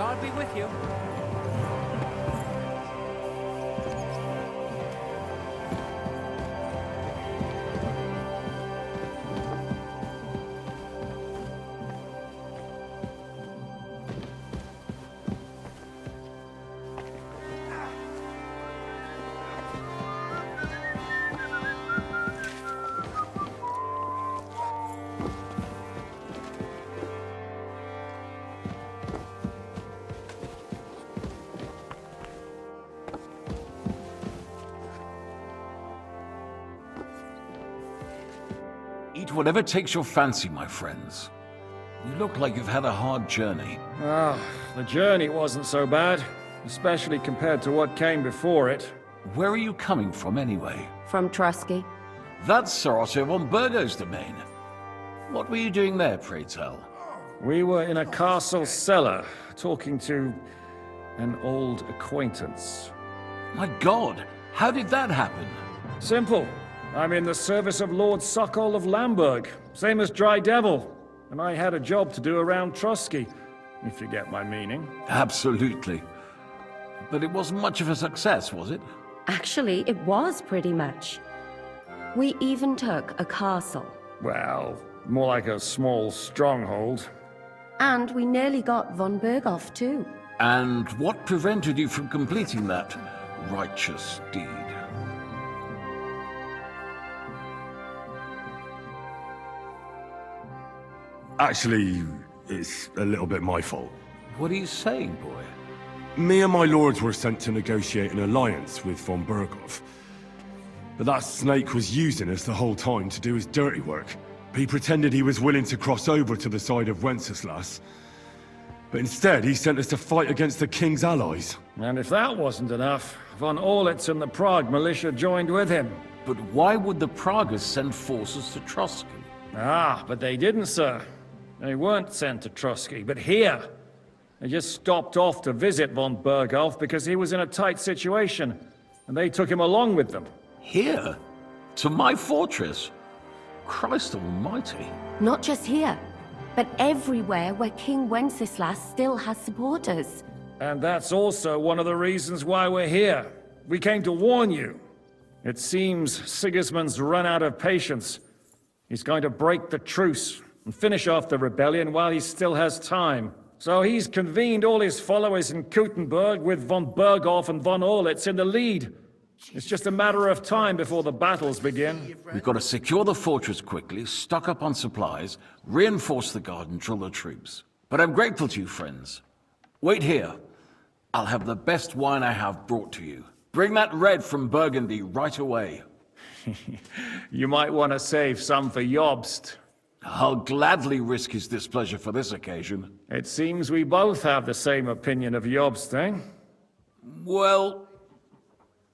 God be with you. Eat whatever takes your fancy, my friends. You look like you've had a hard journey. Ah, the journey wasn't so bad, especially compared to what came before it. Where are you coming from, anyway? From Trusky. That's Sir Otto von Burgo's domain. What were you doing there, pray tell? We were in a castle cellar, talking to an old acquaintance. My God, how did that happen? Simple. I'm in the service of Lord Suchdol of Lamberg, same as Dry Devil, and I had a job to do around Trusky, if you get my meaning. Absolutely. But it wasn't much of a success, was it? Actually, it was pretty much. We even took a castle. Well, more like a small stronghold. And we nearly got von Berghoff, too. And what prevented you from completing that righteous deed? Actually, it's a little bit my fault. What are you saying, boy? Me and my lords were sent to negotiate an alliance with von Berghoff. But that snake was using us the whole time to do his dirty work. He pretended he was willing to cross over to the side of Wenceslas. But instead, he sent us to fight against the king's allies. And if that wasn't enough, von Audentes and the Prague militia joined with him. But why would the Praguers send forces to Trusky? Ah, but they didn't, sir. They weren't sent to Trusky, but here. They just stopped off to visit von Berghoff because he was in a tight situation, and they took him along with them. Here? To my fortress? Christ almighty. Not just here, but everywhere where King Wenceslas still has supporters. And that's also one of the reasons why we're here. We came to warn you. It seems Sigismund's run out of patience. He's going to break the truce and finish off the rebellion while he still has time. So he's convened all his followers in Kuttenberg with von Berghoff and von Audentes in the lead. It's just a matter of time before the battles begin. We've got to secure the fortress quickly, stock up on supplies, reinforce the guard and drill the troops. But I'm grateful to you, friends. Wait here. I'll have the best wine I have brought to you. Bring that red from Burgundy right away. You might want to save some for Jobst. I'll gladly risk his displeasure for this occasion. It seems we both have the same opinion of Jobst, eh? Well,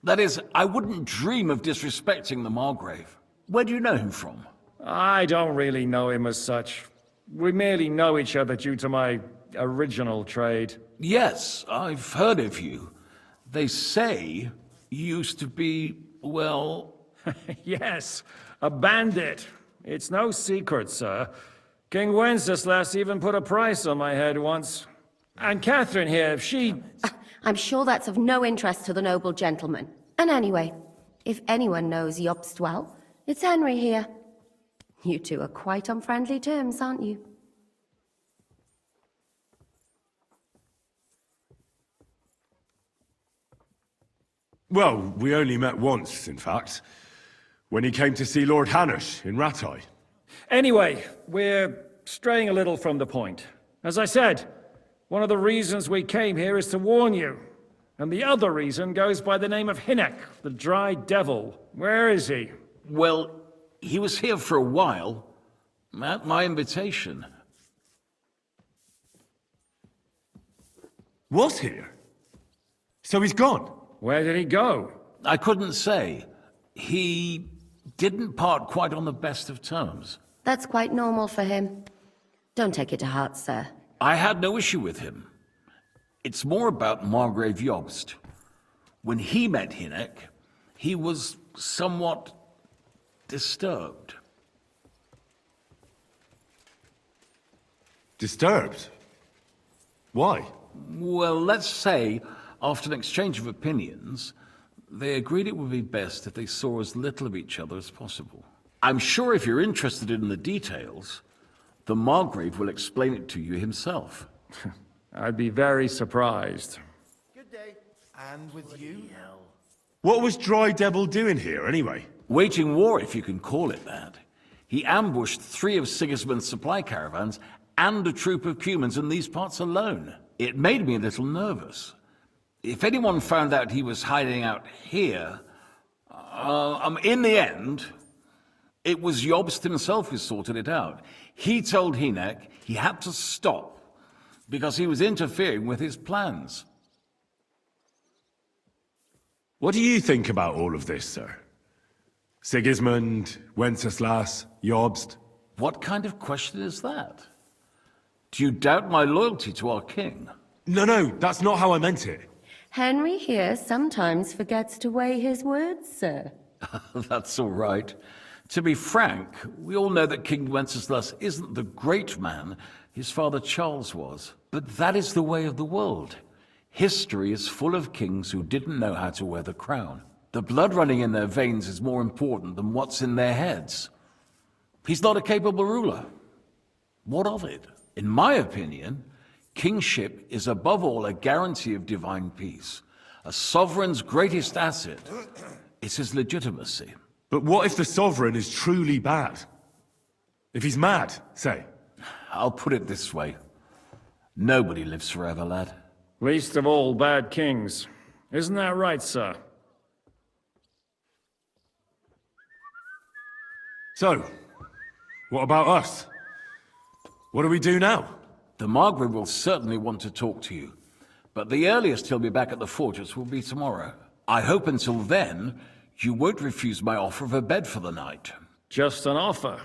that is, I wouldn't dream of disrespecting the Margrave. Where do you know him from? I don't really know him as such. We merely know each other due to my original trade. Yes, I've heard of you. They say you used to be, well... Yes, a bandit. It's no secret, sir. King Wenceslas even put a price on my head once. And Catherine here, she... I'm sure that's of no interest to the noble gentleman. And anyway, if anyone knows Jobst well, it's Henry here. You two are quite on friendly terms, aren't you? Well, we only met once, in fact. When he came to see Lord Hanush in Rattay. Anyway, we're straying a little from the point. As I said, one of the reasons we came here is to warn you. And the other reason goes by the name of Hinek, the Dry Devil. Where is he? Well, he was here for a while, at my invitation. Was here? So he's gone? Where did he go? I couldn't say. He didn't part quite on the best of terms. That's quite normal for him. Don't take it to heart, sir. I had no issue with him. It's more about Margrave Jobst. When he met Hinek, he was somewhat disturbed. Disturbed? Why? Well, let's say, after an exchange of opinions, they agreed it would be best if they saw as little of each other as possible. I'm sure if you're interested in the details, the Margrave will explain it to you himself. I'd be very surprised. Good day. And with you? What was Dry Devil doing here, anyway? Waging war, if you can call it that. He ambushed 3 of Sigismund's supply caravans and a troop of humans in these parts alone. It made me a little nervous. If anyone found out he was hiding out here, in the end, it was Jobst himself who sorted it out. He told Hynek he had to stop because he was interfering with his plans. What do you think about all of this, sir? Sigismund, Wenceslas, Jobst? What kind of question is that? Do you doubt my loyalty to our king? No, that's not how I meant it. Henry here sometimes forgets to weigh his words, sir. That's all right. To be frank, we all know that King Wenceslas isn't the great man his father Charles was. But that is the way of the world. History is full of kings who didn't know how to wear the crown. The blood running in their veins is more important than what's in their heads. He's not a capable ruler. What of it? In my opinion, kingship is above all a guarantee of divine peace. A sovereign's greatest asset is his legitimacy. But what if the sovereign is truly bad? If he's mad, say? I'll put it this way. Nobody lives forever, lad. Least of all bad kings. Isn't that right, sir? So, what about us? What do we do now? The Margrave will certainly want to talk to you, but the earliest he'll be back at the fortress will be tomorrow. I hope until then, you won't refuse my offer of a bed for the night. Just an offer.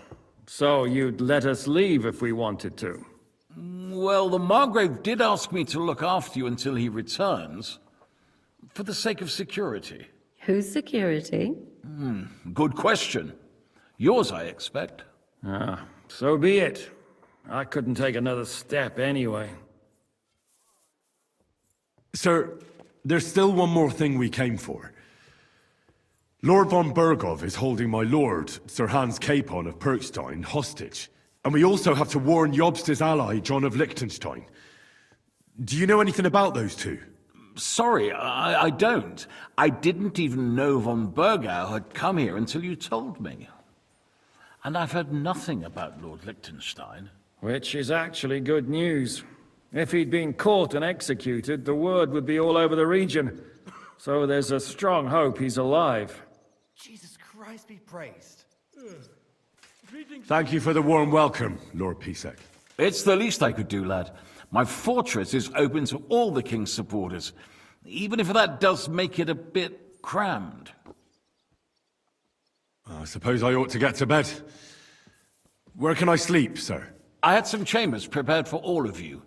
So you'd let us leave if we wanted to. Well, the Margrave did ask me to look after you until he returns, for the sake of security. Whose security? Good question. Yours, I expect. So be it. I couldn't take another step anyway. Sir, there's still one more thing we came for. Lord von Bergov is holding my lord, Sir Hans Capon of Perkstein, hostage. And we also have to warn Jobst's ally, John of Liechtenstein. Do you know anything about those two? Sorry, I don't. I didn't even know von Bergau had come here until you told me. And I've heard nothing about Lord Liechtenstein. Which is actually good news. If he'd been caught and executed, the word would be all over the region. So there's a strong hope he's alive. Jesus Christ be praised. Thank you for the warm welcome, Lord Pisek. It's the least I could do, lad. My fortress is open to all the king's supporters, even if that does make it a bit crammed. I suppose I ought to get to bed. Where can I sleep, sir? I had some chambers prepared for all of you.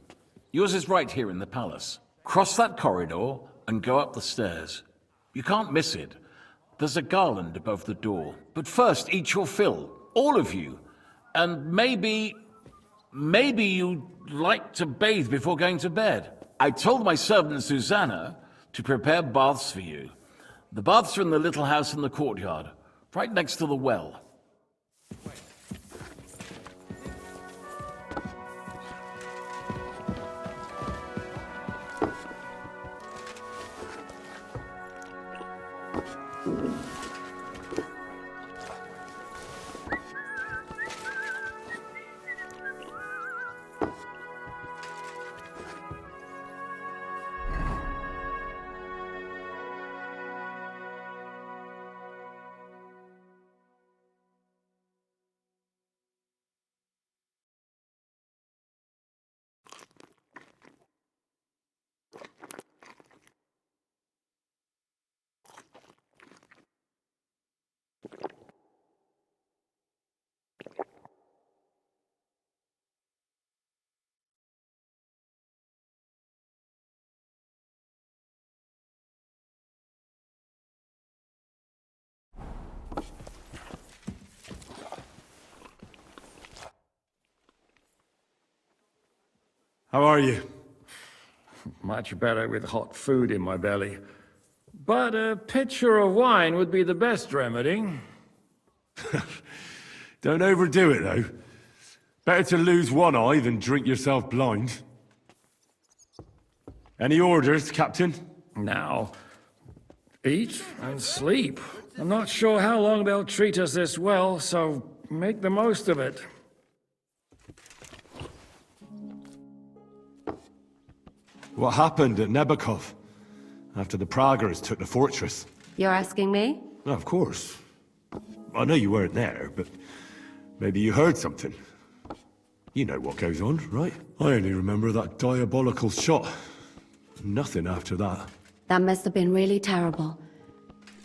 Yours is right here in the palace. Cross that corridor and go up the stairs. You can't miss it. There's a garland above the door. But first, eat your fill. All of you. And maybe you'd like to bathe before going to bed. I told my servant Susanna to prepare baths for you. The baths are in the little house in the courtyard, right next to the well. How are you? Much better with hot food in my belly. But a pitcher of wine would be the best remedy. Don't overdo it, though. Better to lose one eye than drink yourself blind. Any orders, Captain? Now, eat and sleep. I'm not sure how long they'll treat us this well, so make the most of it. What happened at Nebakov after the Praggers took the fortress? You're asking me? Of course. I know you weren't there, but maybe you heard something. You know what goes on, right? I only remember that diabolical shot. Nothing after that. That must have been really terrible.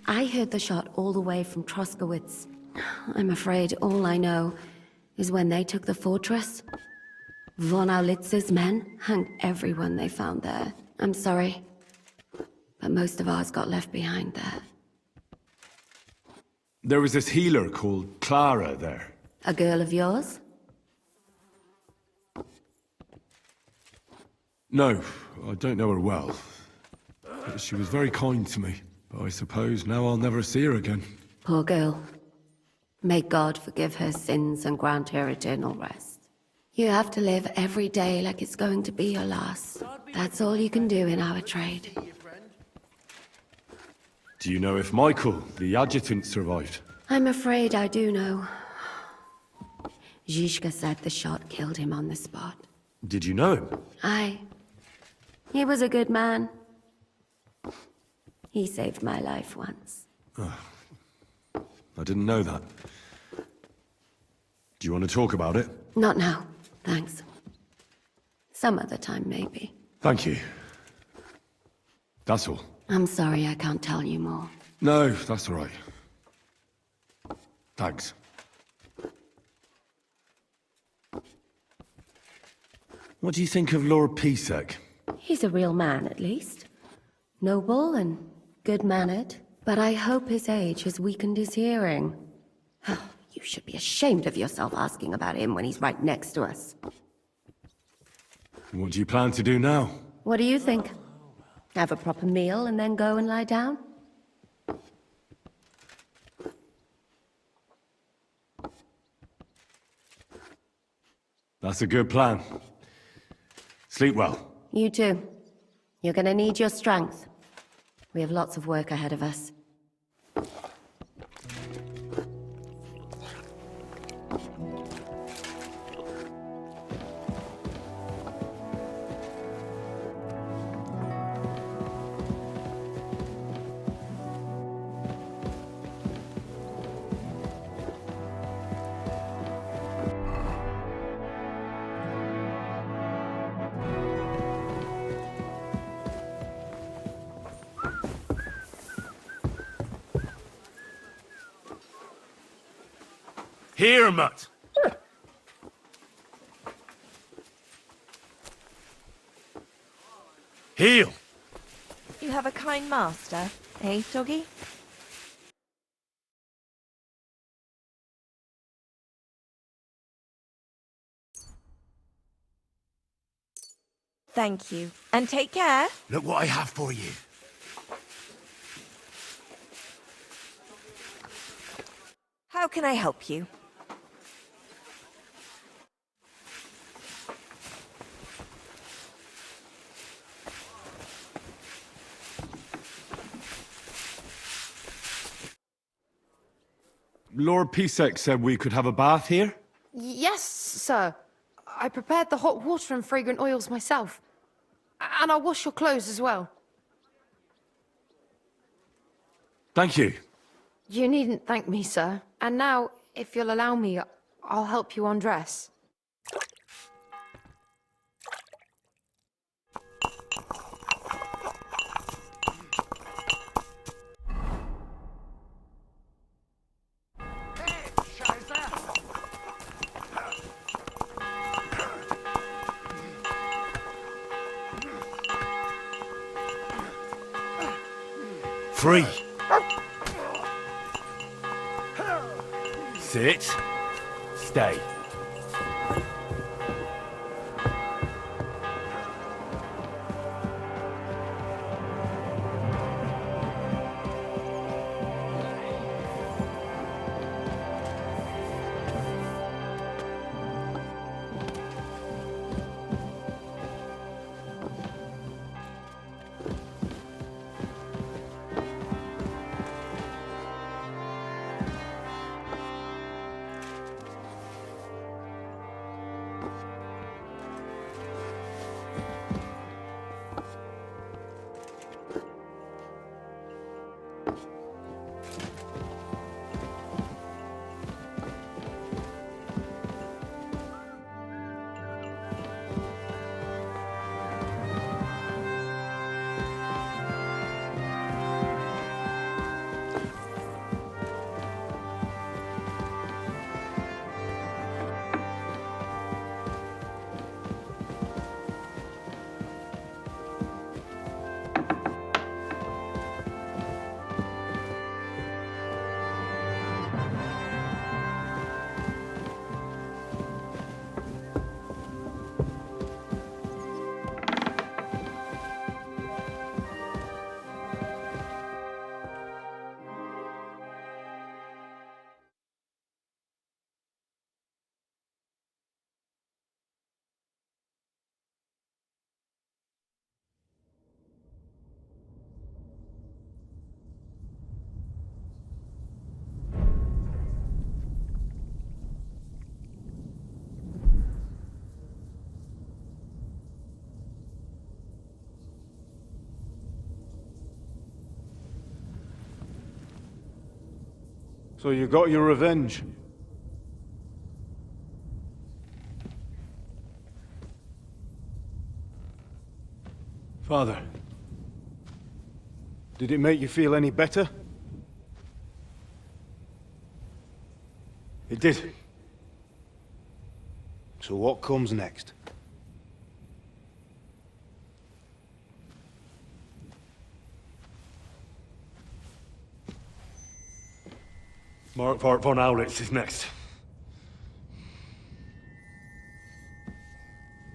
I heard the shot all the way from Troskowitz. I'm afraid all I know is when they took the fortress, von Aulitz's men hung everyone they found there. I'm sorry, but most of ours got left behind there. There was this healer called Clara there. A girl of yours? No, I don't know her well. She was very kind to me, but I suppose now I'll never see her again. Poor girl. May God forgive her sins and grant her eternal rest. You have to live every day like it's going to be your last. That's all you can do in our trade. Do you know if Michael, the adjutant, survived? I'm afraid I do know. Zhishka said the shot killed him on the spot. Did you know him? Aye. He was a good man. He saved my life once. I didn't know that. Do you want to talk about it? Not now, thanks. Some other time, maybe. Thank you. That's all. I'm sorry I can't tell you more. No, that's all right. Thanks. What do you think of Lord Pisek? He's a real man, at least. Noble and good-mannered. But I hope his age has weakened his hearing. You should be ashamed of yourself asking about him when he's right next to us. What do you plan to do now? What do you think? Have a proper meal and then go and lie down? That's a good plan. Sleep well. You too. You're gonna need your strength. We have lots of work ahead of us. Here, Mutt! Heel! You have a kind master, eh, Doggy? Thank you. And take care. Look what I have for you. How can I help you? Lord Pisek said we could have a bath here? Yes, sir. I prepared the hot water and fragrant oils myself. And I'll wash your clothes as well. Thank you. You needn't thank me, sir. And now, if you'll allow me, I'll help you undress. Free. Sit. Stay. So you got your revenge. Father, did it make you feel any better? It did. So what comes next? Mark von Aulitz is next.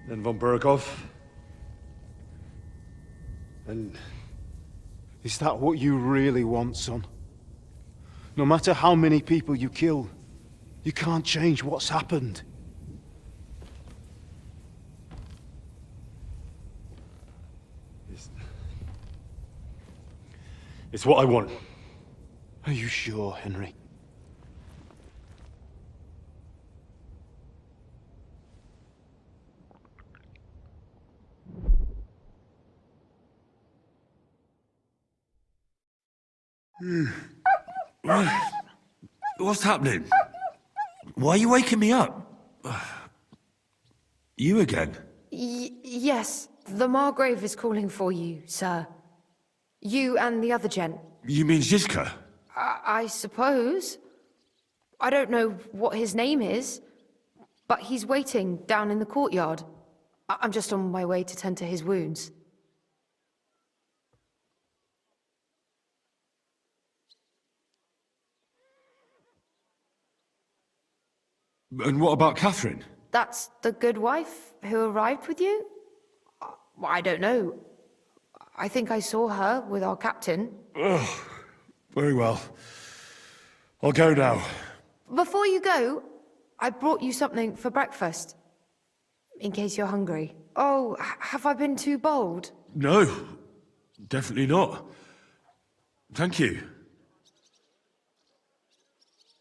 Then von Berghoff. And is that what you really want, son? No matter how many people you kill, you can't change what's happened. It's what I want. Are you sure, Henry? What's happening? Why are you waking me up? You again? Yes, the Margrave is calling for you, sir. You and the other gent. You mean Zizka? I suppose. I don't know what his name is, but he's waiting down in the courtyard. I'm just on my way to tend to his wounds. And what about Catherine? That's the good wife who arrived with you? I don't know. I think I saw her with our captain. Ugh. Very well. I'll go now. Before you go, I brought you something for breakfast. In case you're hungry. Oh, have I been too bold? No, definitely not. Thank you.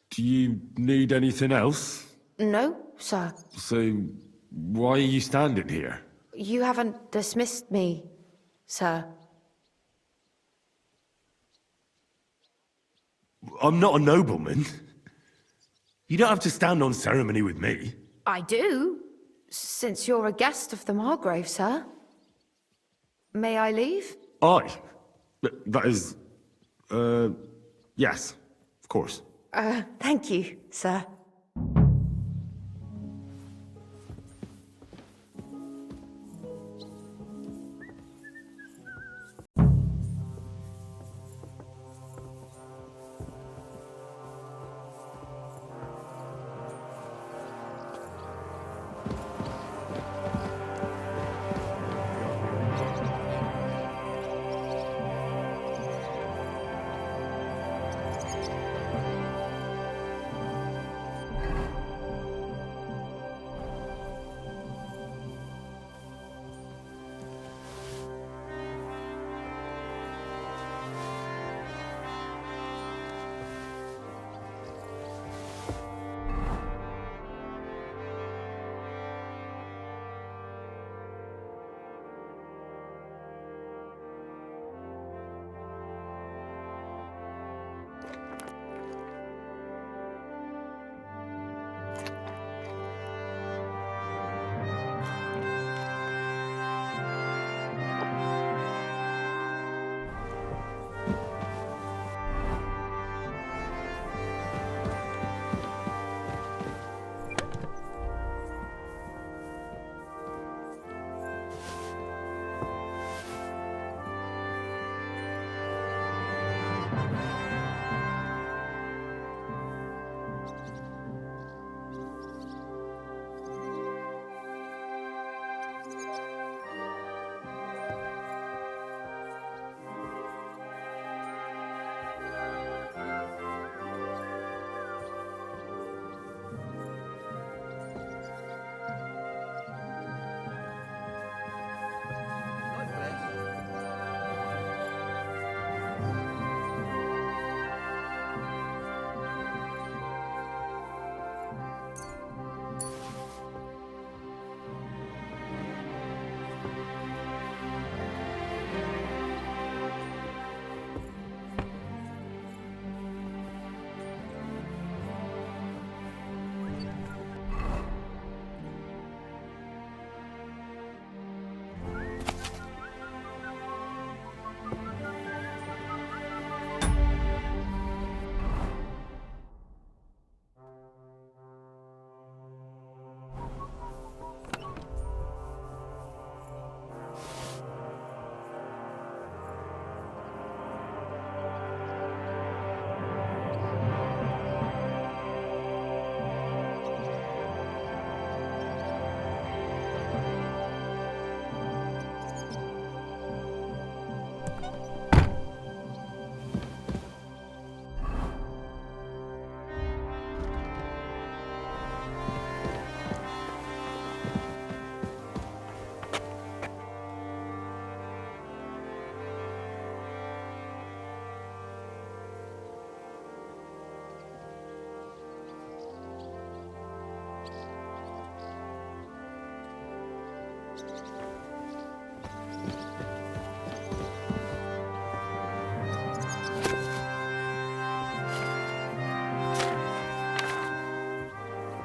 Do you need anything else? No, sir. So, why are you standing here? You haven't dismissed me, sir. I'm not a nobleman. You don't have to stand on ceremony with me. I do, since you're a guest of the Margrave, sir. May I leave? That is... yes, of course. Thank you, sir.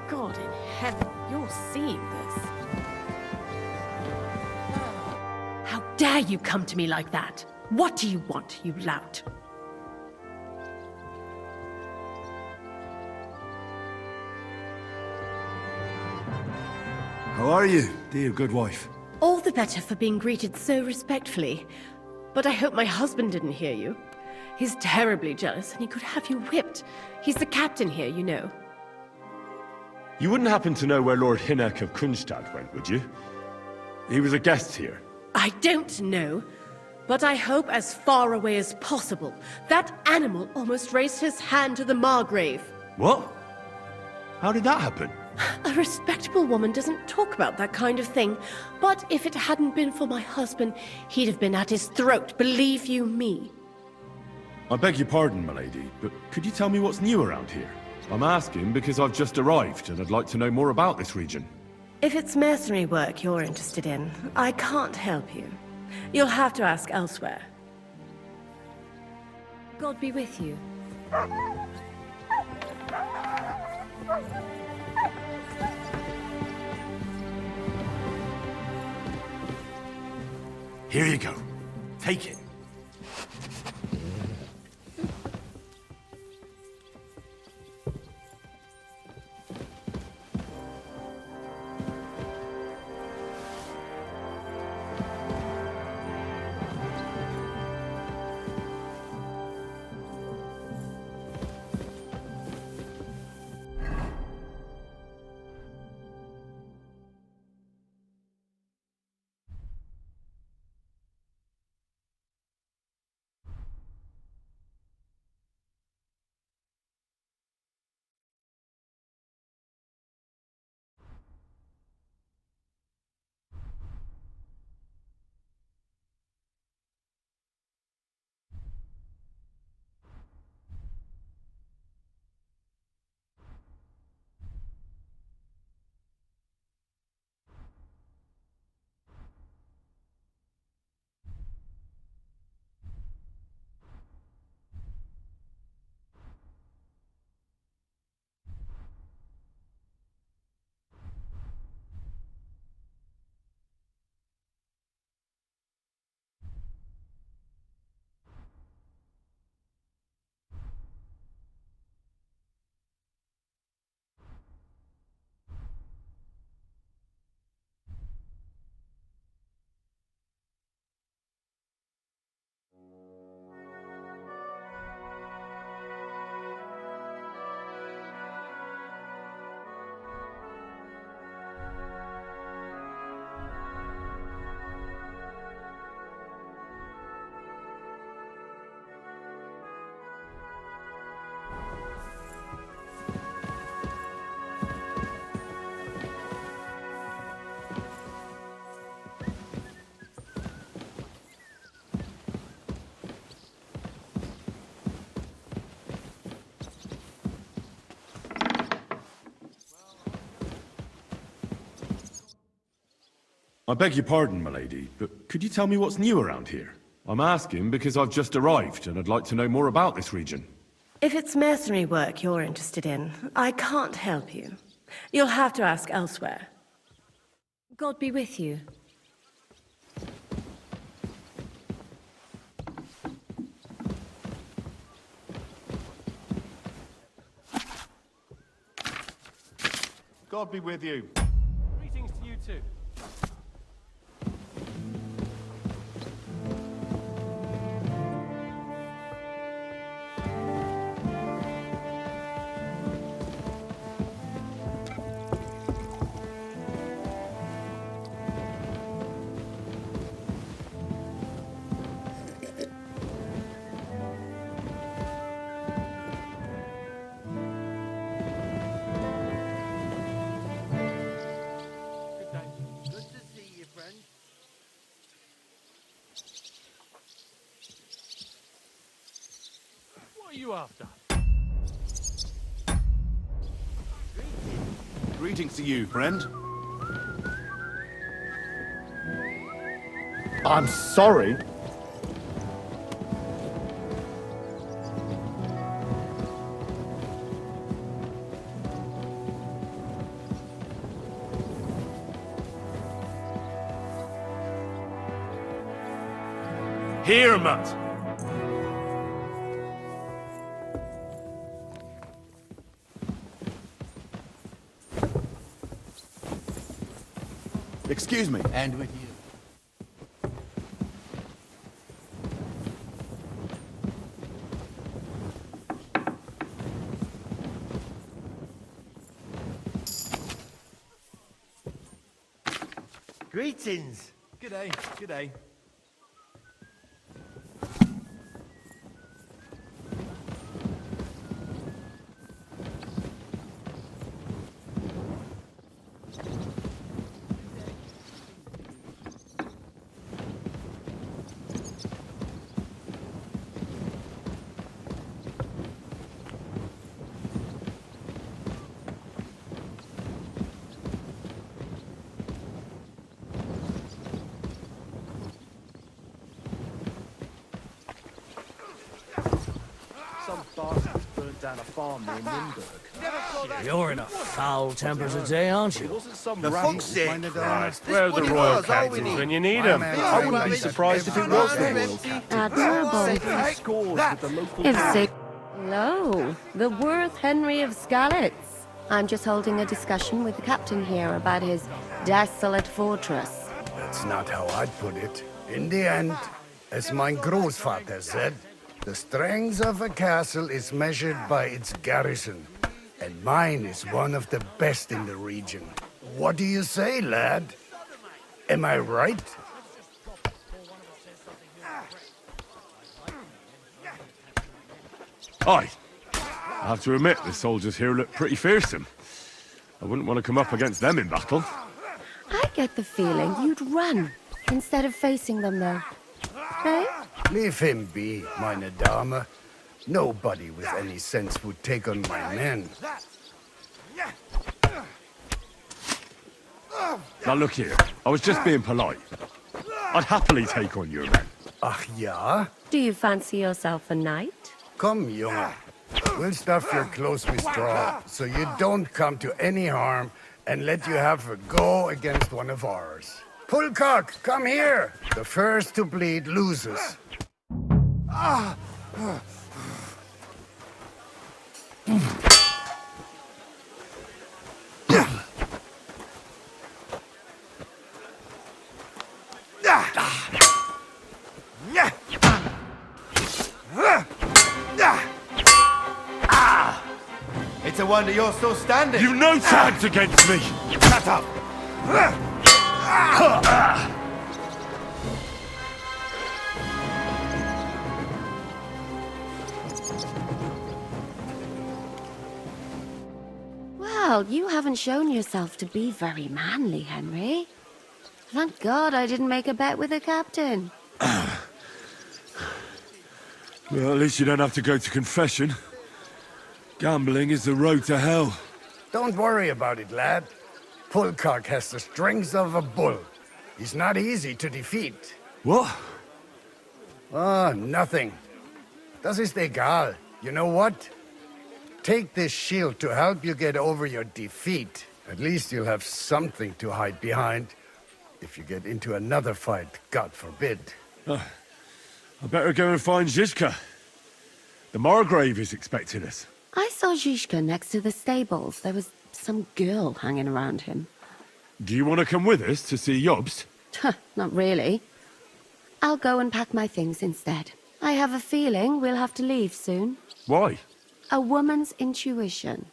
God in heaven, you're seeing this. How dare you come to me like that? What do you want, you lout? How are you, dear good wife? All the better for being greeted so respectfully. But I hope my husband didn't hear you. He's terribly jealous and he could have you whipped. He's the captain here, you know. You wouldn't happen to know where Lord Hinnek of Kunstad went, would you? He was a guest here. I don't know, but I hope as far away as possible. That animal almost raised his hand to the Margrave. What? How did that happen? A respectable woman doesn't talk about that kind of thing, but if it hadn't been for my husband, he'd have been at his throat, believe you me. I beg your pardon, milady, but could you tell me what's new around here? I'm asking because I've just arrived and I'd like to know more about this region. If it's mercenary work you're interested in, I can't help you. You'll have to ask elsewhere. God be with you. Here you go. Take it. I beg your pardon, milady, but could you tell me what's new around here? I'm asking because I've just arrived and I'd like to know more about this region. If it's mercenary work you're interested in, I can't help you. You'll have to ask elsewhere. God be with you. God be with you. Greetings to you too. What are you after? Greetings to you, friend. I'm sorry. Here, Matt. Excuse me. And with you. Greetings. G'day, g'day. Some bastards burnt down a farm near Nymburk. You're in a foul temper today, aren't you? Wasn't some The rabble fuck's sake. minded Where our- Where are the royal captains when you need them? I wouldn't be surprised if it was the royal captain. Admirable. Scores with the local If sick. Hello, the worth Henry of Skalitz. I'm just holding a discussion with the captain here about his desolate fortress. That's not how I'd put it. In the end, as my großvater said, the strength of a castle is measured by its garrison, and mine is one of the best in the region. What do you say, lad? Am I right? Aye. I have to admit, the soldiers here look pretty fearsome. I wouldn't want to come up against them in battle. I get the feeling you'd run instead of facing them, though. Hey? Leave him be, meine Dame. Nobody with any sense would take on my men. Now look here, I was just being polite. I'd happily take on your men. Ach ja? Do you fancy yourself a knight? Komm, Junge. We'll stuff your clothes with straw, so you don't come to any harm, and let you have a go against one of ours. Pullcock, come here! The first to bleed loses. It's a wonder you're still standing. You've no chance against me! Shut up! Well, you haven't shown yourself to be very manly, Henry. Thank God I didn't make a bet with the captain. Well, at least you don't have to go to confession. Gambling is the road to hell. Don't worry about it, lad. Pullcock has the strength of a bull. He's not easy to defeat. What? Ah, nothing. Das ist egal. You know what? Take this shield to help you get over your defeat. At least you'll have something to hide behind. If you get into another fight, God forbid. I better go and find Zizka. The Margrave is expecting us. I saw Zizka next to the stables. There was some girl hanging around him. Do you want to come with us to see Jobst? Not really. I'll go and pack my things instead. I have a feeling we'll have to leave soon. Why? A woman's intuition.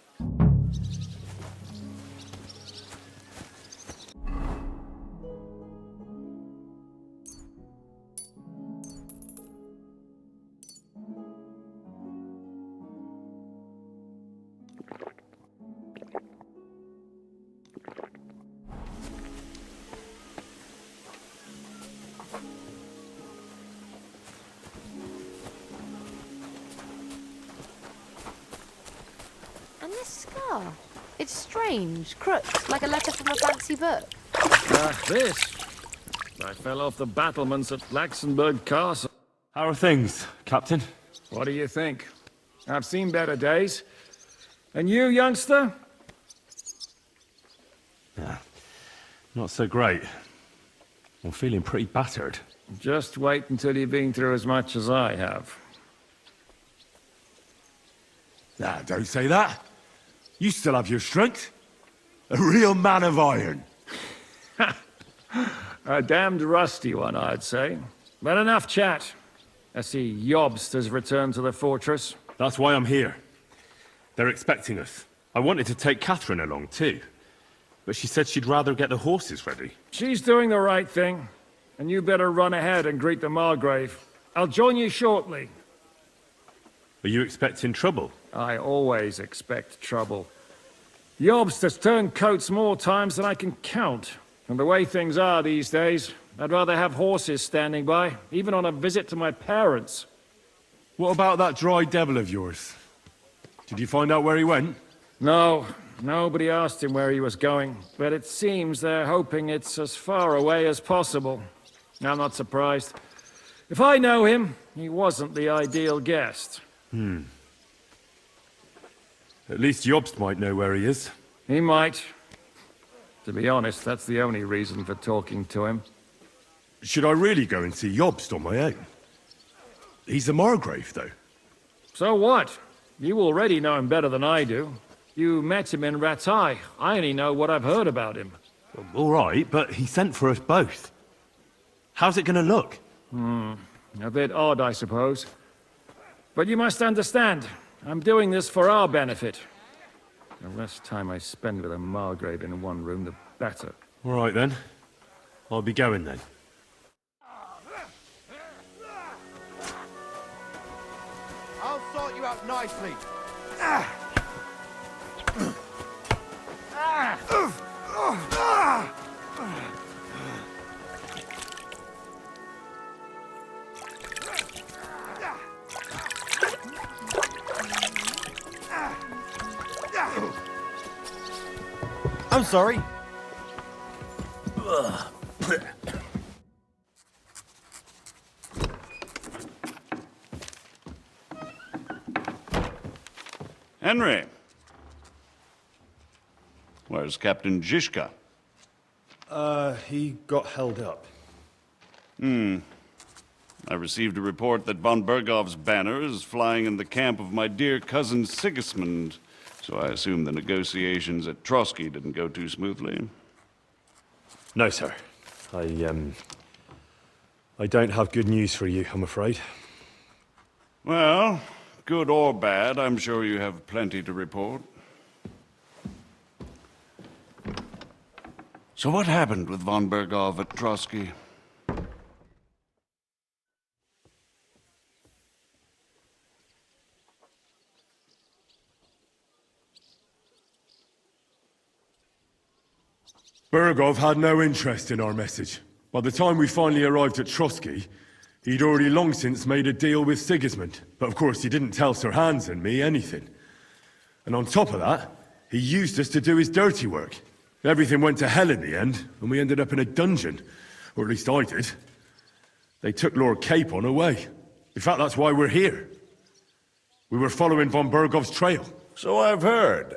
And this scar? It's strange, crooked, like a letter from a fancy book. This? I fell off the battlements at Laxenberg Castle. How are things, Captain? What do you think? I've seen better days. And you, youngster? Yeah, not so great. I'm feeling pretty battered. Just wait until you've been through as much as I have. Nah, don't say that. You still have your strength. A real man of iron. A damned rusty one, I'd say. But enough chat. I see Jobst has returned to the fortress. That's why I'm here. They're expecting us. I wanted to take Catherine along too, but she said she'd rather get the horses ready. She's doing the right thing, and you better run ahead and greet the Margrave. I'll join you shortly. Are you expecting trouble? I always expect trouble. Jobst has turned coats more times than I can count. And the way things are these days, I'd rather have horses standing by, even on a visit to my parents. What about that dry devil of yours? Did you find out where he went? No, nobody asked him where he was going, but it seems they're hoping it's as far away as possible. I'm not surprised. If I know him, he wasn't the ideal guest. At least Jobst might know where he is. He might. To be honest, that's the only reason for talking to him. Should I really go and see Jobst on my own? He's a Margrave, though. So what? You already know him better than I do. You met him in Ratai. I only know what I've heard about him. Well, all right, but he sent for us both. How's it gonna look? A bit odd, I suppose. But you must understand, I'm doing this for our benefit. The less time I spend with a Margrave in one room, the better. All right, then. I'll be going, then. I'll sort you out nicely. I'm sorry. Henry. Where's Captain Zizka? He got held up. I received a report that von Bergov's banner is flying in the camp of my dear cousin Sigismund, so I assume the negotiations at Trotsky didn't go too smoothly. No, sir. I don't have good news for you, I'm afraid. Well, good or bad, I'm sure you have plenty to report. So what happened with von Bergov at Trotsky? Bergov had no interest in our message. By the time we finally arrived at Trotsky, he'd already long since made a deal with Sigismund. But of course, he didn't tell Sir Hans and me anything. And on top of that, he used us to do his dirty work. Everything went to hell in the end, and we ended up in a dungeon. Or at least I did. They took Lord Capon away. In fact, that's why we're here. We were following von Bergov's trail. So I've heard.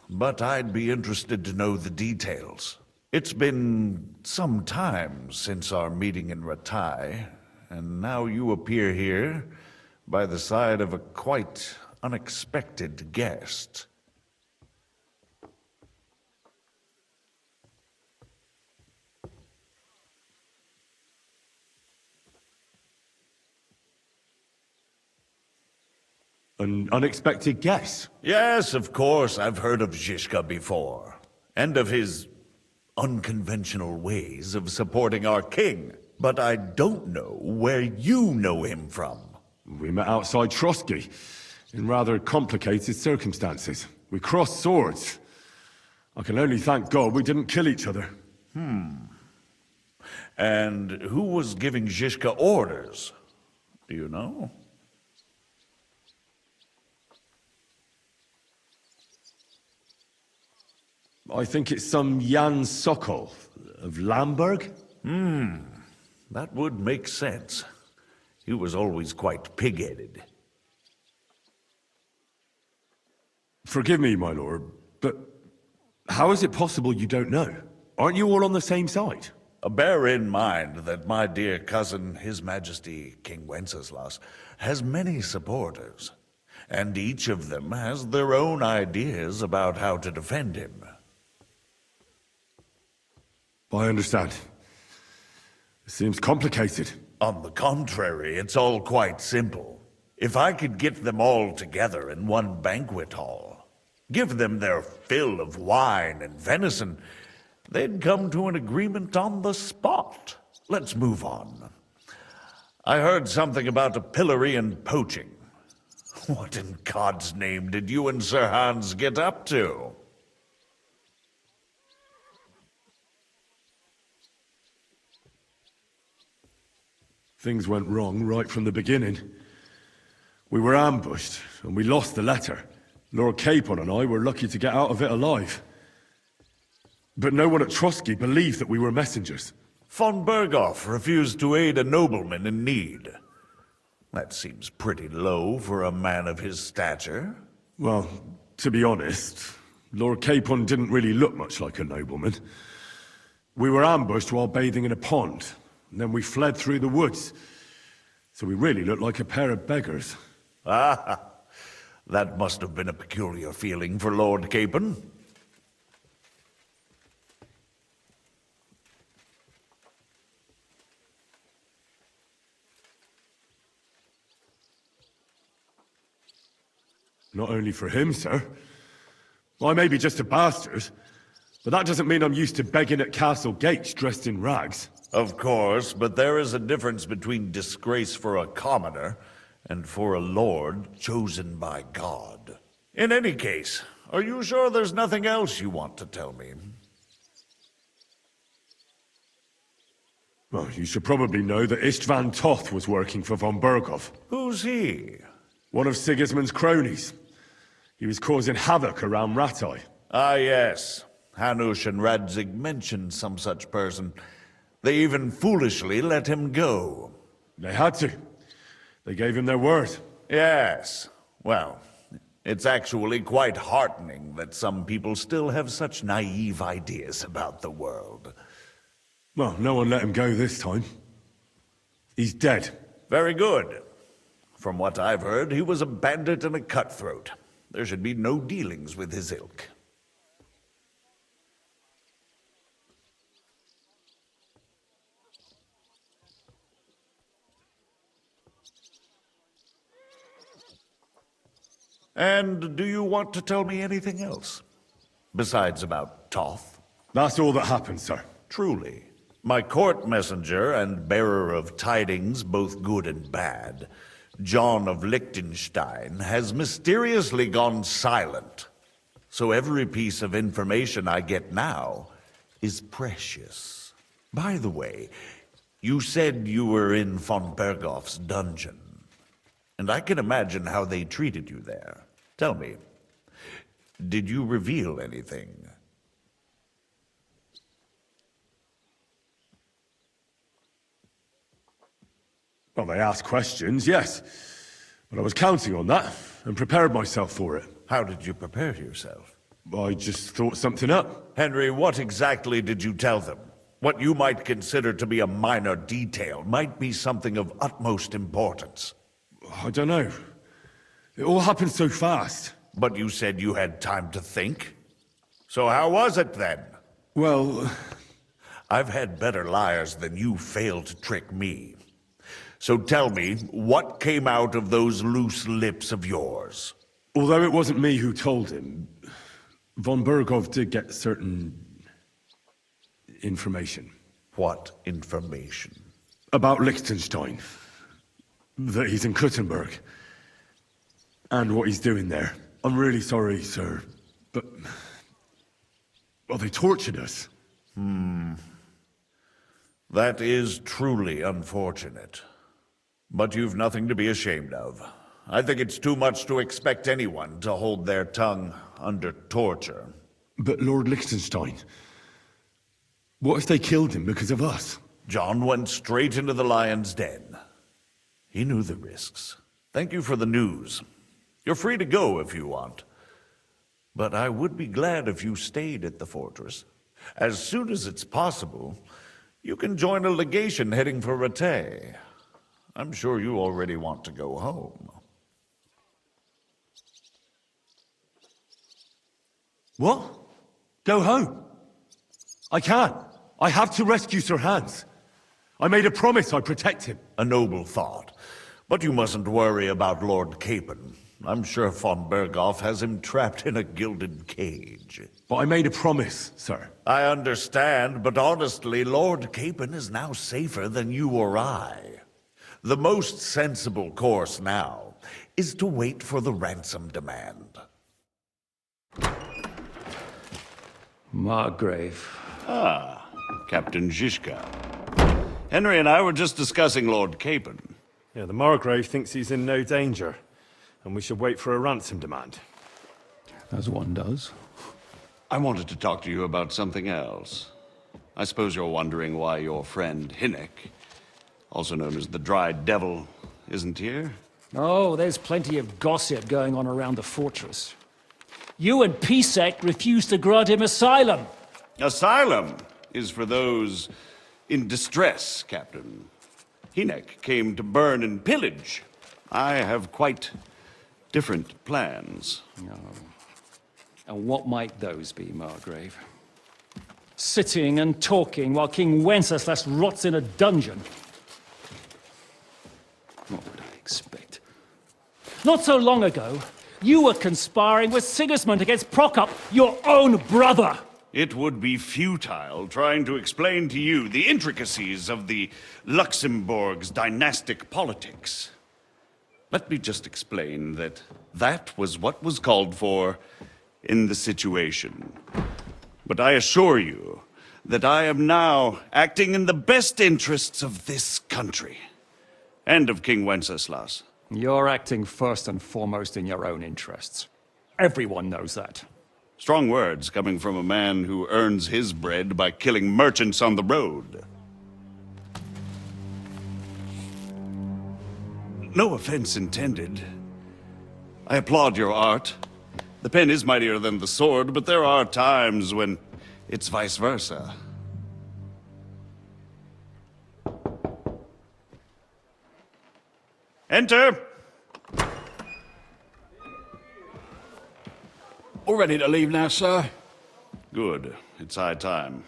But I'd be interested to know the details. It's been some time since our meeting in Ratai, and now you appear here by the side of a quite unexpected guest. An unexpected guess? Yes, of course, I've heard of Zizka before, and of his unconventional ways of supporting our king. But I don't know where you know him from. We met outside Trotsky, in rather complicated circumstances. We crossed swords. I can only thank God we didn't kill each other. And who was giving Zizka orders? Do you know? I think it's some Jan Sokol of Lamberg. That would make sense. He was always quite pig-headed. Forgive me, my lord, but how is it possible you don't know? Aren't you all on the same side? Bear in mind that my dear cousin, His Majesty King Wenceslas, has many supporters, and each of them has their own ideas about how to defend him. I understand. It seems complicated. On the contrary, it's all quite simple. If I could get them all together in one banquet hall, give them their fill of wine and venison, they'd come to an agreement on the spot. Let's move on. I heard something about a pillory and poaching. What in God's name did you and Sir Hans get up to? Things went wrong right from the beginning. We were ambushed, and we lost the letter. Lord Capon and I were lucky to get out of it alive. But no one at Trotsky believed that we were messengers. Von Berghoff refused to aid a nobleman in need. That seems pretty low for a man of his stature. Well, to be honest, Lord Capon didn't really look much like a nobleman. We were ambushed while bathing in a pond, and then we fled through the woods. So we really looked like a pair of beggars. Ah, that must have been a peculiar feeling for Lord Capon. Not only for him, sir. I may be just a bastard, but that doesn't mean I'm used to begging at castle gates dressed in rags. Of course, but there is a difference between disgrace for a commoner and for a lord chosen by God. In any case, are you sure there's nothing else you want to tell me? Well, you should probably know that Istvan Toth was working for von Berghoff. Who's he? One of Sigismund's cronies. He was causing havoc around Ratai. Ah, yes. Hanush and Radzig mentioned some such person. They even foolishly let him go. They had to. They gave him their word. Yes. Well, it's actually quite heartening that some people still have such naive ideas about the world. Well, no one let him go this time. He's dead. Very good. From what I've heard, he was a bandit and a cutthroat. There should be no dealings with his ilk. And do you want to tell me anything else? Besides about Toth? That's all that happened, sir. Truly. My court messenger and bearer of tidings, both good and bad, John of Liechtenstein, has mysteriously gone silent. So every piece of information I get now is precious. By the way, you said you were in von Berghoff's dungeon. And I can imagine how they treated you there. Tell me, did you reveal anything? Well, they asked questions, yes. But I was counting on that, and prepared myself for it. How did you prepare yourself? I just thought something up. Henry, what exactly did you tell them? What you might consider to be a minor detail might be something of utmost importance. I don't know. It all happened so fast. But you said you had time to think. So how was it then? Well, I've had better liars than you failed to trick me. So tell me, what came out of those loose lips of yours? Although it wasn't me who told him, von Berghoff did get certain information. What information? About Liechtenstein. That he's in Kuttenberg. And what he's doing there. I'm really sorry, sir, but... well, they tortured us. That is truly unfortunate. But you've nothing to be ashamed of. I think it's too much to expect anyone to hold their tongue under torture. But Lord Liechtenstein... what if they killed him because of us? John went straight into the lion's den. He knew the risks. Thank you for the news. You're free to go if you want. But I would be glad if you stayed at the fortress. As soon as it's possible, you can join a legation heading for Rattay. I'm sure you already want to go home. What? Go home? I can't. I have to rescue Sir Hans. I made a promise I'd protect him. A noble thought. But you mustn't worry about Lord Capon. I'm sure von Berghoff has him trapped in a gilded cage. But I made a promise, sir. I understand, but honestly, Lord Capon is now safer than you or I. The most sensible course now is to wait for the ransom demand. Margrave. Ah, Captain Zizka. Henry and I were just discussing Lord Capon. Yeah, the Margrave thinks he's in no danger, and we should wait for a ransom demand. As one does. I wanted to talk to you about something else. I suppose you're wondering why your friend Hinnek, also known as the Dry Devil, isn't here? Oh, there's plenty of gossip going on around the fortress. You and Pisek refused to grant him asylum. Asylum is for those in distress, Captain. Hinnek came to burn and pillage. I have quite different plans. Oh. And what might those be, Margrave? Sitting and talking while King Wenceslas rots in a dungeon. What would I expect? Not so long ago, you were conspiring with Sigismund against Prokop, your own brother! It would be futile trying to explain to you the intricacies of the Luxembourg's dynastic politics. Let me just explain that that was what was called for in the situation. But I assure you that I am now acting in the best interests of this country and of King Wenceslas. You're acting first and foremost in your own interests. Everyone knows that. Strong words coming from a man who earns his bread by killing merchants on the road. No offense intended. I applaud your art. The pen is mightier than the sword, but there are times when it's vice versa. Enter! All ready to leave now, sir? Good. It's high time.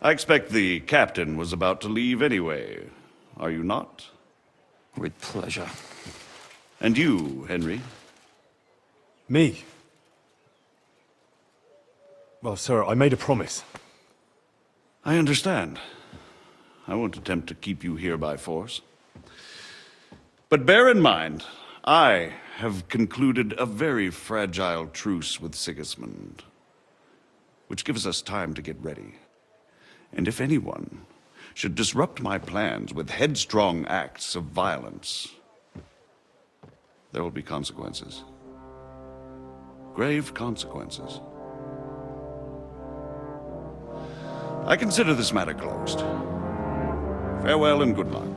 I expect the captain was about to leave anyway. Are you not? With pleasure. And you, Henry? Me? Well, sir, I made a promise. I understand. I won't attempt to keep you here by force. But bear in mind, I have concluded a very fragile truce with Sigismund, which gives us time to get ready. And if anyone should disrupt my plans with headstrong acts of violence, there will be consequences. Grave consequences. I consider this matter closed. Farewell and good luck.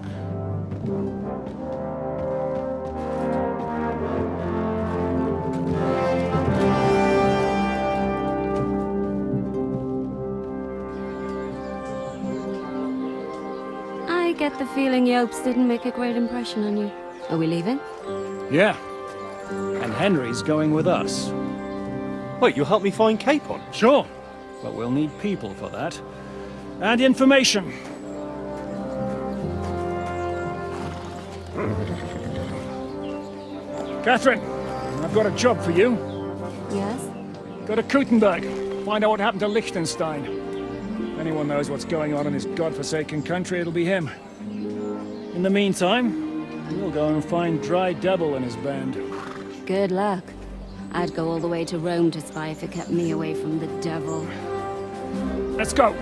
I get the feeling Yopes didn't make a great impression on you. Are we leaving? Yeah. And Henry's going with us. Wait, you'll help me find Capon? Sure. But we'll need people for that. And information. Catherine, I've got a job for you. Yes? Go to Kuttenberg. Find out what happened to Liechtenstein. If anyone knows what's going on in this godforsaken country, it'll be him. In the meantime, we'll go and find Dry Devil and his band. Good luck. I'd go all the way to Rome to spy if it kept me away from the devil. Let's go!